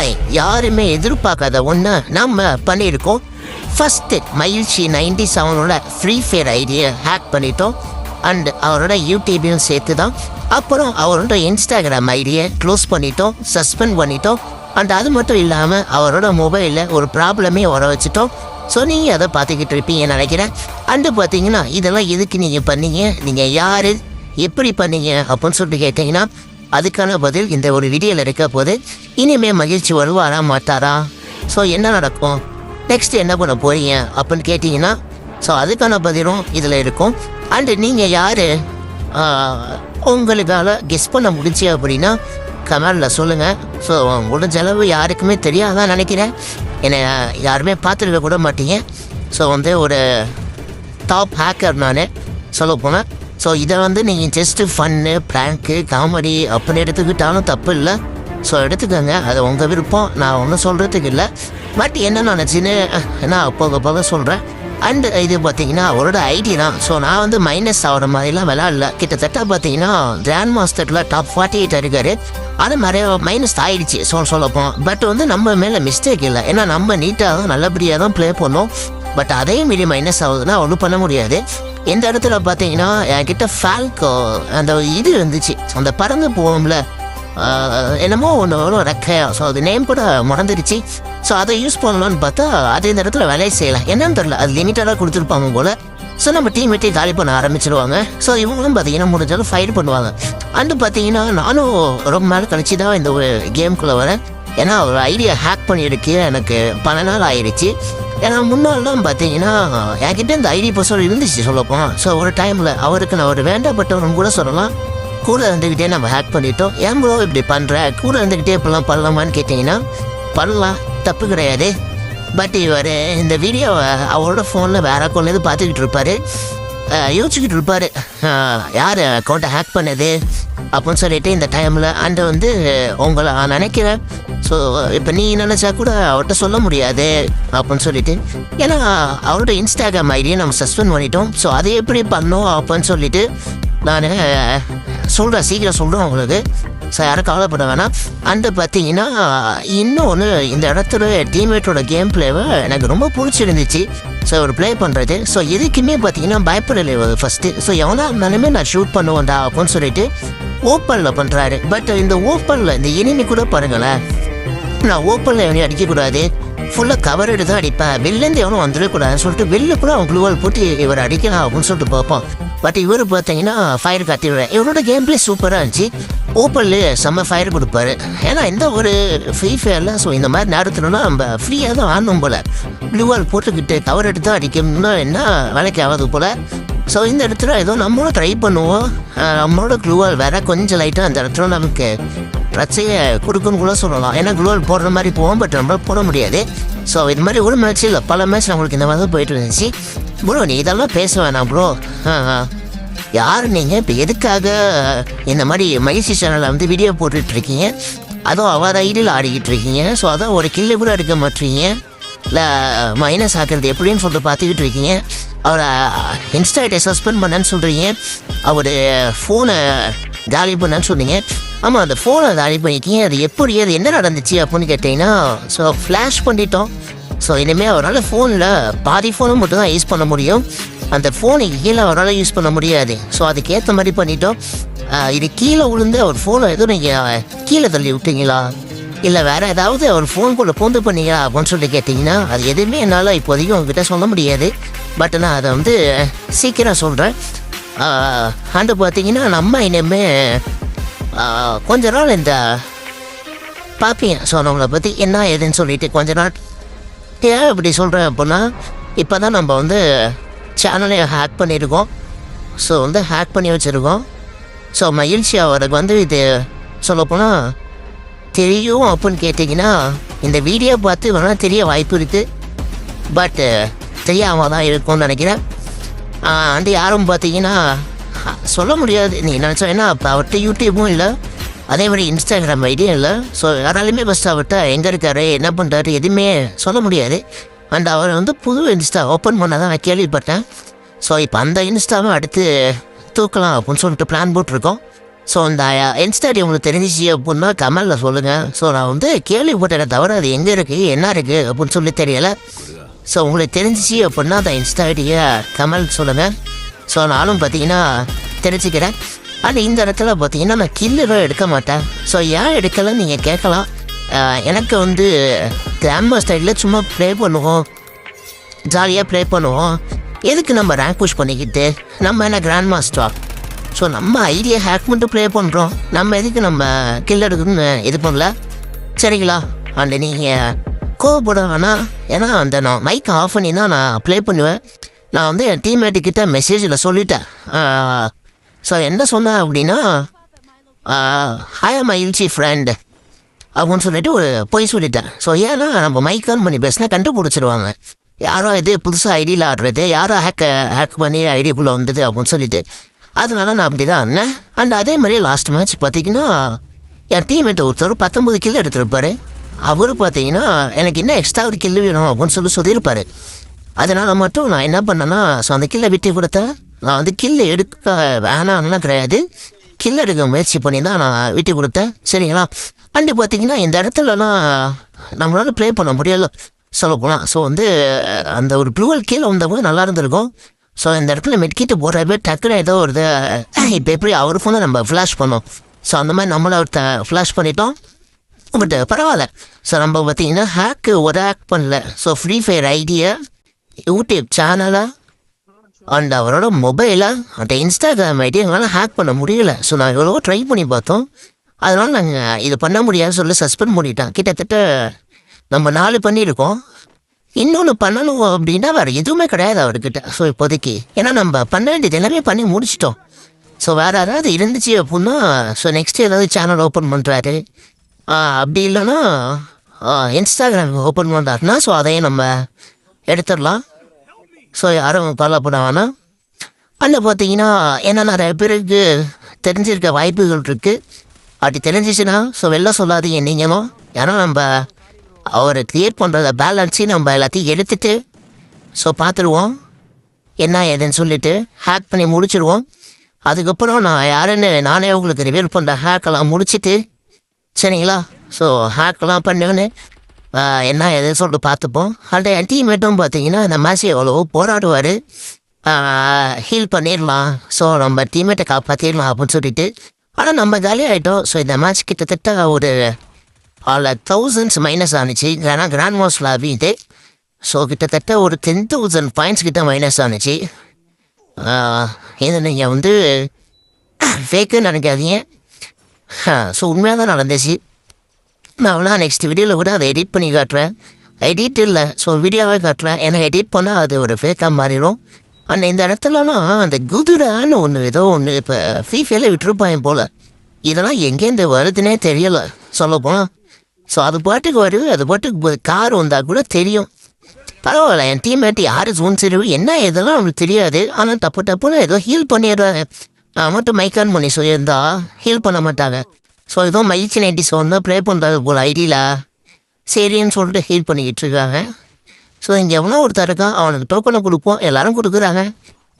Hi, யாருமே எதிர்பார்க்காத ஒன்று நம்ம பண்ணியிருக்கோம். ஃபஸ்ட்டு மகிழ்ச்சி 97ஓட ஃப்ரீ ஃபயர் ஐடியை ஹேக் பண்ணிட்டோம். அண்ட் அவரோட யூடியூபையும் சேர்த்து தான். அப்புறம் அவரோட இன்ஸ்டாகிராம் ஐடியை க்ளோஸ் பண்ணிட்டோம், சஸ்பெண்ட் பண்ணிட்டோம். அண்ட் அது மட்டும் இல்லாமல் அவரோட மொபைலில் ஒரு ப்ராப்ளமே வர வச்சுட்டோம். ஸோ நீங்கள் அதை பார்த்துக்கிட்டு இருப்பீங்கன்னு நினைக்கிறேன். அண்டு பார்த்தீங்கன்னா இதெல்லாம் எதுக்கு நீங்கள் பண்ணீங்க, நீங்கள் யார், எப்படி பண்ணீங்க அப்படின்னு சொல்லிட்டு கேட்டிங்கன்னா அதுக்கான பதில் இந்த ஒரு வீடியோவில் இருக்க போது. இனிமேல் மகிழ்ச்சி வருவாரா மாட்டாரா, ஸோ என்ன நடக்கும், நெக்ஸ்ட் என்ன பண்ண போகிறீங்க அப்படின்னு கேட்டிங்கன்னா ஸோ அதுக்கான பதிலும் இதில் இருக்கும். அண்டு நீங்கள் யார் உங்களுக்கால கெஸ் பண்ண முடிச்சு அப்படின்னா கமெண்டில் சொல்லுங்கள். ஸோ முடிஞ்ச அளவு யாருக்குமே தெரியாதான் நினைக்கிறேன், என்னை யாருமே பார்த்துருக்க கூட மாட்டீங்க. ஸோ ஒரு டாப் ஹேக்கர் நான் சொல்ல போனேன். ஸோ இதை நீங்கள் ஜஸ்ட்டு ஃபன்னு, ப்ராங்க்கு, காமெடி அப்படின்னு எடுத்துக்கிட்டாலும் தப்பு இல்லை. ஸோ எடுத்துக்கோங்க, அது உங்கள் விருப்பம், நான் ஒன்றும் சொல்கிறதுக்கு இல்லை. பட் என்ன நினச்சின்னு நான் போக சொல்கிறேன். அண்டு இது பார்த்தீங்கன்னா அவரோட ஐடி தான். ஸோ நான் மைனஸ் ஆகிற மாதிரிலாம் விளாட்ல. கிட்டத்தட்ட பார்த்தீங்கன்னா கிராண்ட் மாஸ்டரில் டாப் 48 இருக்கார். அது நிறைய மைனஸ் ஆகிடுச்சு சொல்லப்போம். பட் நம்ம மேலே மிஸ்டேக் இல்லை, ஏன்னா நம்ம நீட்டாக தான் நல்லபடியாக தான் ப்ளே பண்ணோம். பட் அதே மீறி மைனஸ் ஆகுதுன்னா ஒன்றும் பண்ண முடியாது. எந்த இடத்துல பார்த்தீங்கன்னா என்கிட்ட ஃபால்கோ அந்த இது இருந்துச்சு, அந்த பறந்து போகும்ல என்னமோ ஒன்று ரெக்கையா. ஸோ அது நேம் கூட மறந்துடுச்சு. ஸோ அதை யூஸ் பண்ணலான்னு பார்த்தா அது இந்த இடத்துல வேலையை செய்யலாம், என்னன்னு தெரில. அது லிமிட்டடாக கொடுத்துருப்பாங்க போல். ஸோ நம்ம டீம்மேட்டே காலி பண்ண ஆரம்பிச்சிருவாங்க. ஸோ இவங்களும் பார்த்தீங்கன்னா முடிஞ்சாலும் ஃபைட் பண்ணுவாங்க. அண்டு பார்த்தீங்கன்னா நானும் ரொம்ப நாள் கழிச்சு தான் இந்த ஒரு கேமுக்குள்ளே வரேன். ஏன்னா ஒரு ஐடியா ஹேக் பண்ணியிருக்கு, எனக்கு 12 நாள் ஆயிடுச்சு. ஏன்னா முன்னாள்லாம் பார்த்தீங்கன்னா என்கிட்ட இந்த ஐடி பர்சன் இருந்துச்சு சொல்லப்போம். ஸோ ஒரு டைமில் அவருக்கு நான் ஒரு வேண்டப்பட்டவரும் கூட சொல்லலாம். கூட இருந்துக்கிட்டே நம்ம ஹேக் பண்ணிட்டோம். ஏன் ப்ரோ இப்படி பண்ணுற, கூட இருந்துக்கிட்டே இப்படிலாம் பண்ணலாமான்னு கேட்டிங்கன்னா பண்ணலாம், தப்பு கிடையாது. பட் இவர் இந்த வீடியோவை அவரோட ஃபோனில் வேறு அக்கௌண்ட்லேருந்து பார்த்துக்கிட்டு இருப்பார், யோசிச்சுக்கிட்டு இருப்பார் யார் அக்கௌண்ட்டை ஹேக் பண்ணது அப்படின்னு சொல்லிட்டு இந்த டைமில். அண்டு உங்களை நான் நினைக்கிறேன். ஸோ இப்போ நீ நினச்சா கூட அவர்கிட்ட சொல்ல முடியாது அப்படின்னு சொல்லிட்டு, ஏன்னா அவரோட இன்ஸ்டாகிராம் ஐடியை நம்ம சஸ்பெண்ட் பண்ணிட்டோம். ஸோ அதை எப்படி பண்ணோம் அப்படின்னு சொல்லிட்டு நான் சொல்கிறேன், சீக்கிரம் சொல்கிறேன் உங்களுக்கு. ஸோ யாரும் கவலைப்பட வேணாம். அண்டு பார்த்தீங்கன்னா இன்னொன்று, இந்த இடத்துல டீம்மேட்டோட கேம் பிளேவை எனக்கு ரொம்ப பிடிச்சிருந்துச்சு. ஸோ ஒரு ப்ளே பண்ணுறது. ஸோ எதுக்குமே பார்த்தீங்கன்னா பயப்படலை ஃபஸ்ட்டு. ஸோ எவனா இருந்தாலுமே நான் ஷூட் பண்ணுவேன்டா அப்படின்னு சொல்லிட்டு ஓப்பனில் பண்ணுறாரு. பட் இந்த ஓப்பனில் இந்த இனிமே கூட பாருங்களேன், நான் ஓப்பனில் எவனையும் அடிக்கக்கூடாது, ஃபுல்லாக கவர் எடுத்து தான் அடிப்பேன், வெளிலேருந்து எவனும் வந்துடக்கூடாதுன்னு சொல்லிட்டு வெளில கூட அவன் க்ளூவால் போட்டு இவர் அடிக்கலாம் அப்படின்னு சொல்லிட்டு பார்ப்போம். பட் இவர் பார்த்தீங்கன்னா ஃபயர் காட்டிடுவேன். இவரோட கேம் பிளே சூப்பராக இருந்துச்சு. ஓப்பன்லேயே செம்ம ஃபயர் கொடுப்பாரு. ஏன்னா எந்த ஒரு ஃப்ரீ ஃபயரில் ஸோ இந்த மாதிரி நேரத்துலனா நம்ம ஃப்ரீயாக தான் ஆடணும் போல். ப்ளூவால் போட்டுக்கிட்டு கவர் எடுத்து தான் அடிக்கணும்னா என்ன வேலைக்கு ஆகாது போல். ஸோ இந்த இடத்துல ஏதோ நம்மளும் ட்ரை பண்ணுவோம். நம்மளோட க்ளூவால் வேற கொஞ்சம் லைட்டாக அந்த இடத்துல நமக்கு பிரச்சனையை கொடுக்குன்னு கூட சொல்லலாம். ஏன்னா க்ளூவால் போடுற மாதிரி போவோம், பட் நம்மளால் போட முடியாது. ஸோ இது மாதிரி ஒரு மேட்ச் இல்லை, பல மேட்ச் நம்மளுக்கு இந்த மாதிரி தான் போயிட்டு இருந்துச்சு. ப்ரோ நீ இதெல்லாம் பேச வேணாம் ப்ரோ. யார் நீங்கள் இப்போ எதுக்காக இந்த மாதிரி மகிழ்ச்சி சேனலில் வீடியோ போட்டுட்ருக்கீங்க, அதுவும் அவர் ஐடியில் ஆடிக்கிட்டு இருக்கீங்க. ஸோ அதான் ஒரு கில்லு கூட எடுக்க மாட்டீங்க, இல்லை மைனஸ் ஆக்கிறது எப்படின்னு சொல்லிட்டு பார்த்துக்கிட்டு இருக்கீங்க. அவரை இன்ஸ்டாகிட்டை சஸ்பெண்ட் பண்ணேன்னு சொல்கிறீங்க, அவர் ஃபோனை காலி பண்ணேன்னு சொன்னீங்க. ஆமாம், அந்த ஃபோனை காலி பண்ணிக்கிங்க, அது எப்படி, அது என்ன நடந்துச்சு அப்படின்னு கேட்டிங்கன்னா ஸோ ஃப்ளாஷ் பண்ணிட்டோம். ஸோ இனிமேல் அவரால் ஃபோனில் பாதி ஃபோனை மட்டும் தான் யூஸ் பண்ண முடியும், அந்த ஃபோனை கீழே அவரால் யூஸ் பண்ண முடியாது. ஸோ அதுக்கேற்ற மாதிரி பண்ணிட்டோம். இது கீழே விழுந்து அவர் ஃபோனை எதுவும் நீங்கள் கீழே தள்ளி விட்டீங்களா, இல்லை வேறு ஏதாவது அவர் ஃபோனுக்குள்ளே பூந்து பண்ணீங்களா அப்படின்னு சொல்லிட்டு கேட்டிங்கன்னா அது எதுவுமே என்னால் இப்போதைக்கும் உங்ககிட்ட சொல்ல முடியாது. பட் நான் அதை சீக்கிரம் சொல்கிறேன். அண்டு பார்த்தீங்கன்னா நம்ம இனிமேல் கொஞ்ச நாள் இந்த பார்ப்பீங்க. ஸோ நம்மளை பற்றி என்ன ஏதுன்னு சொல்லிட்டு கொஞ்ச நாள். ஏன் இப்படி சொல்கிறேன் அப்படின்னா, இப்போ தான் நம்ம சேனலை ஹேக் பண்ணியிருக்கோம். ஸோ ஹேக் பண்ணி வச்சுருக்கோம். ஸோ மகிழ்ச்சி அவருக்கு இது சொல்லப்போனால் தெரியும் அப்படின்னு கேட்டிங்கன்னா இந்த வீடியோ பார்த்து வேணால் தெரிய வாய்ப்பு இருக்குது. பட் தெரியாமல் தான் இருக்கும்னு நினைக்கிறேன். யாரும் பார்த்தீங்கன்னா சொல்ல முடியாது, நீ நினச்சா. ஏன்னா இப்போ அவர்கிட்ட யூடியூப்பும் இல்லை, அதே மாதிரி இன்ஸ்டாகிராம் ஐடியும் இல்லை. ஸோ யாராலுமே ஃபஸ்ட்டு அவர்கிட்ட எங்கே இருக்காரு, என்ன பண்ணுறாரு, எதுவுமே சொல்ல முடியாது. அண்ட் அவர் புது இன்ஸ்டா ஓப்பன் பண்ண தான் நான் கேள்விப்பட்டேன். ஸோ இப்போ அந்த இன்ஸ்டாவை அடுத்து தூக்கலாம் அப்படின்னு சொல்லிட்டு பிளான் போட்டிருக்கோம். ஸோ இந்த இன்ஸ்டாடி உங்களுக்கு தெரிஞ்சிச்சு அப்படின்னா கமெண்டில் சொல்லுங்கள். ஸோ நான் வந்து கேள்விப்பட்டதை தவிர அது எங்கே இருக்குது என்ன இருக்குது அப்படின்னு சொல்லி தெரியலை. ஸோ உங்களுக்கு தெரிஞ்சிச்சு அப்படின்னா அந்த இன்ஸ்டாடியை கமெண்ட் சொல்லுங்கள். ஸோ நானும் பார்த்தீங்கன்னா தெரிஞ்சுக்கிறேன். ஆனால் இந்த இடத்துல பார்த்தீங்கன்னா நான் கில்லரும் எடுக்க மாட்டேன். ஸோ ஏன் எடுக்கலைன்னு நீங்கள் கேட்கலாம். எனக்கு வந்து கிராமர் ஸ்டைலில் சும்மா ப்ளே பண்ணுவோம், ஜாலியாக ப்ளே பண்ணுவோம். எதுக்கு நம்ம ரேங்க் புஷ் பண்ணிக்கிட்டு, நம்ம என்ன கிராண்ட் மாஸ்டர்? ஸோ நம்ம ஐடியா ஹேக் பண்ணிட்டு ப்ளே பண்ணுறோம், நம்ம எதுக்கு நம்ம கில் எடுக்கணும்னு இது பண்ணல, சரிங்களா? அண்ட் நீங்கள் கோவப்பட வேணாம். ஏன்னா அந்த நான் மைக் ஆஃப் பண்ணி தான் நான் ப்ளே பண்ணுவேன். நான் வந்து என் டீம்மேட்டுக்கிட்ட மெசேஜில் சொல்லிட்டேன். ஸோ என்ன சொன்னேன் அப்படின்னா, ஹாய் மை இல்ச்சி ஃப்ரெண்ட் அப்படின்னு சொல்லிட்டு ஒரு பொய் சொல்லிட்டேன். ஸோ ஏன்னா நம்ம மைக் ஆன் பண்ணி பேசினா கண்டுபிடிச்சிருவாங்க, யாரோ இது புதுசாக ஐடியில் ஆடுறது, யாரோ ஹேக் பண்ணி ஐடிக்குள்ளே வந்தது அப்படின்னு சொல்லிட்டு. அதனால நான் அப்படி தான் இருந்தேன். அண்ட் அதே மாதிரி லாஸ்ட் மேட்ச் பார்த்தீங்கன்னா என் டீம்மேட் ஒருத்தர் 19 கில் எடுத்துருப்பார். அவர் பார்த்தீங்கன்னா எனக்கு இன்னும் எக்ஸ்ட்ரா ஒரு கில்லு வேணும் அப்படின்னு சொல்லியிருப்பார். அதனால் மட்டும் நான் என்ன பண்ணேன்னா, ஸோ அந்த கில்லை விட்டு கொடுத்தேன். நான் வந்து கில்லு எடுக்க வேணாம்னா கிடையாது, கில் எடுக்க முயற்சி பண்ணி தான் நான் விட்டு கொடுத்தேன், சரிங்களா? அண்டு பார்த்தீங்கன்னா இந்த இடத்துலலாம் நம்மளால் ப்ளே பண்ண முடியல சொல்ல போகலாம். ஸோ வந்து அந்த ஒரு ப்ளூவல் கீழே வந்தவங்க நல்லா இருந்திருக்கும். ஸோ இந்த இடத்துல மெட்கிட்டு போகிறப்ப டக்குன்னு ஏதோ ஒரு இப்போ எப்படி அவர் ஃபோனை நம்ம ஃப்ளாஷ் பண்ணோம். ஸோ அந்த மாதிரி நம்மளை ஒருத்த ஃப்ளாஷ் பண்ணிட்டோம். பட் பரவாயில்ல. ஸோ நம்ம பார்த்தீங்கன்னா ஒரு ஹேக் பண்ணல. ஸோ ஃப்ரீ ஃபயர் ஐடியை, யூடியூப் சேனலை அண்ட் அவரோட மொபைலை, அந்த இன்ஸ்டாகிராம் ஐடியா எங்களால் ஹேக் பண்ண முடியல. ஸோ நான் எவ்வளோ ட்ரை பண்ணி பார்த்தோம். அதனால் நாங்கள் இது பண்ண முடியாதுன்னு சொல்லி சஸ்பெண்ட் பண்ணிட்டோம். கிட்டத்தட்ட நம்ம 4 பண்ணியிருக்கோம். இன்னொன்று பண்ணணும் அப்படின்னா வேறு எதுவுமே கிடையாது அவர்கிட்ட. ஸோ இப்போதைக்கு ஏன்னா நம்ம பண்ண வேண்டியது எல்லாமே பண்ணி முடிச்சிட்டோம். ஸோ வேறு யாராவது இருந்துச்சு அப்படின்னா, ஸோ நெக்ஸ்ட்டு ஏதாவது சேனல் ஓப்பன் பண்ணுறாரு, அப்படி இல்லைன்னா இன்ஸ்டாகிராம் ஓப்பன் பண்ணுறாருன்னா, ஸோ அதையும் நம்ம எடுத்துடலாம். ஸோ யாரும் ஃபாலோ பண்ண வேணாம். அதில் பார்த்தீங்கன்னா ஏன்னா நிறைய பேருக்கு தெரிஞ்சிருக்க வாய்ப்புகள் இருக்குது. அப்படி தெரிஞ்சிச்சுன்னா ஸோ வெளில சொல்லாதீங்க நீங்களும். ஏன்னா நம்ம அவரை க்ரியேட் பண்ணுறத பேலன்ஸையும் நம்ம எல்லாத்தையும் எடுத்துகிட்டு ஸோ பார்த்துருவோம் என்ன ஏதுன்னு சொல்லிவிட்டு ஹேக் பண்ணி முடிச்சிடுவோம். அதுக்கப்புறம் நான் யாருன்னு நானே உங்களுக்கு ரிவீல் பண்ணுற ஹேக்கெல்லாம் முடிச்சுட்டு, சரிங்களா? ஸோ ஹேக்கெல்லாம் பண்ணுன்னு என்ன எதுன்னு சொல்லிட்டு பார்த்துப்போம். அந்த என் டீம்மேட்டும் பார்த்தீங்கன்னா இந்த மேட்ச் எவ்வளோ போராடுவார், ஹீல் பண்ணிடலாம், ஸோ நம்ம டீம்மேட்டை காப்பாற்றிடலாம் அப்படின்னு சொல்லிட்டு. ஆனால் நம்ம காலியாகிட்டோம். ஸோ இந்த மேட்ச் கிட்டத்தட்ட ஒரு 1000s மைனஸ் ஆனிச்சு. ஏன்னா கிராண்ட் மாஸ்டர் ஆகிட்டு ஸோ கிட்டத்தட்ட ஒரு 10,000 பாயிண்ட்ஸ் கிட்ட மைனஸ் ஆனிச்சு. இது நீங்கள் வந்து ஃபேக்குன்னு நினைக்காதீங்க. ஸோ உண்மையாக தான் நடந்துச்சு. நான் அவ்வளோ நெக்ஸ்ட் வீடியோவில் கூட அதை எடிட் பண்ணி காட்டுறேன். எடிட் இல்லை, ஸோ வீடியோவே காட்டுறேன். ஏன்னா எடிட் பண்ணால் அது ஒரு ஃபேக்காக மாறிடும். ஆனால் இந்த இடத்துலலாம் அந்த குதிரான்னு ஒன்று ஏதோ ஒன்று இப்போ ஃபீஃபேல விட்டுருப்பாங்க போல். இதெல்லாம் எங்கேருந்து வருதுன்னே தெரியலை சொல்ல போனால். ஸோ அது பாட்டுக்கு வருது, அது பாட்டுக்கு கார் வந்தால் கூட தெரியும். பரவாயில்ல, என் டீம்மேட் யார் ஜோன் சரிவு என்ன இதெல்லாம் அவனுக்கு தெரியாது. ஆனால் தப்புன்னு ஏதோ ஹீல் பண்ணிடுறாங்க. நான் மட்டும் மைக்கான் பண்ணி சொல்லியிருந்தா ஹீல் பண்ண மாட்டாங்க. ஸோ ஏதோ மைச்சி 97 ப்ளே பண்ணுறது போல் ஐடியில் சரின்னு சொல்லிட்டு ஹீல் பண்ணிக்கிட்டு இருக்காங்க. ஸோ இங்கே எவ்வளோ ஒருத்தர் இருக்கான், அவனுக்கு டோக்கனை கொடுப்போம், எல்லோரும் கொடுக்குறாங்க.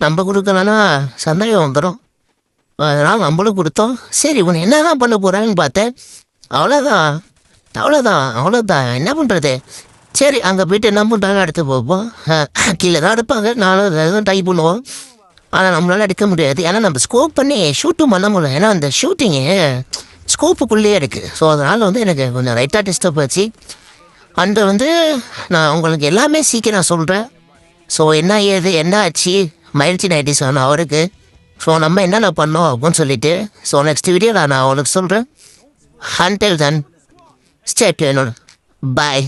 நம்ம கொடுக்கலன்னா சந்தேகம் வந்துடும். அதனால் நம்மளும் கொடுத்தோம். சரி இவன் என்ன தான் பண்ண போகிறான்னு பார்த்தேன். அவ்வளோதான் என்ன பண்ணுறது. சரி அங்கே போய்ட்டு என்ன பண்ணுறாங்க அடுத்து போப்போம். கீழே தான் எடுப்பாங்க, நானும் எதுவும் ட்ரை பண்ணுவோம். ஆனால் நம்மளால் எடுக்க முடியாது. ஏன்னா நம்ம ஸ்கோப் பண்ணி ஷூட்டும் பண்ண முடியல. ஏன்னா அந்த ஷூட்டிங்கு ஸ்கோப்புக்குள்ளேயே இருக்குது. ஸோ அதனால் வந்து எனக்கு கொஞ்சம் ரைட்டாக டிஸ்டர்ப் ஆச்சு. அண்டு வந்து நான் உங்களுக்கு எல்லாமே சீக்கிரம் சொல்கிறேன். ஸோ என்ன ஏது என்ன ஆச்சு மைல்ச்சி 97 அவருக்கு, ஸோ நம்ம என்னென்ன பண்ணோம் அப்படின்னு சொல்லிட்டு ஸோ நெக்ஸ்ட் வீடியோவில் நான் உங்களுக்கு சொல்கிறேன். Until then, stay tuned. Bye.